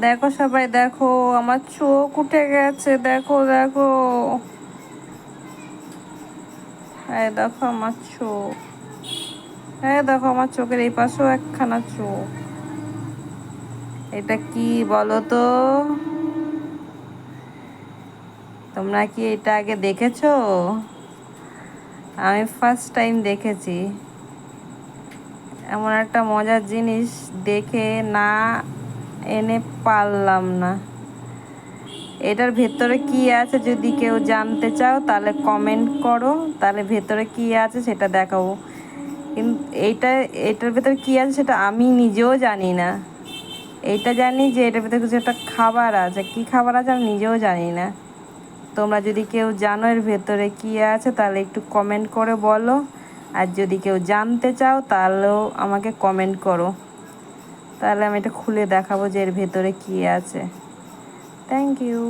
দেখো সবাই, দেখো আমার চোখ উঠে গেছে, দেখো দেখো। হ্যাঁ দেখো আমার চোখ, হ্যাঁ দেখো আমার চোখের এই পাশেও একখানা চোখ। এটা কি বলো তো? তোমরা কি এটা আগে দেখেছো? আমি ফার্স্ট টাইম দেখেছি। এমন একটা মজার জিনিস দেখে না এনে পারলাম না। এটার ভেতরে কি আছে যদি কেউ জানতে চাও তাহলে কমেন্ট করো, তাহলে ভেতরে কি আছে সেটা দেখাবো। কিন্তু এটার ভেতরে কি আছে সেটা আমি নিজেও জানি না। এইটা জানি যে এটার ভেতরে কিছু একটা খাবার আছে, কি খাবার আছে আমি নিজেও জানি না। তোমরা যদি কেউ জানো এর ভেতরে কি আছে তাহলে একটু কমেন্ট করে বলো। আর যদি কেউ জানতে চাও তাহলেও আমাকে কমেন্ট করো, তাহলে আমি এটা খুলে দেখাবো যে এর ভেতরে কি আছে। Thank you.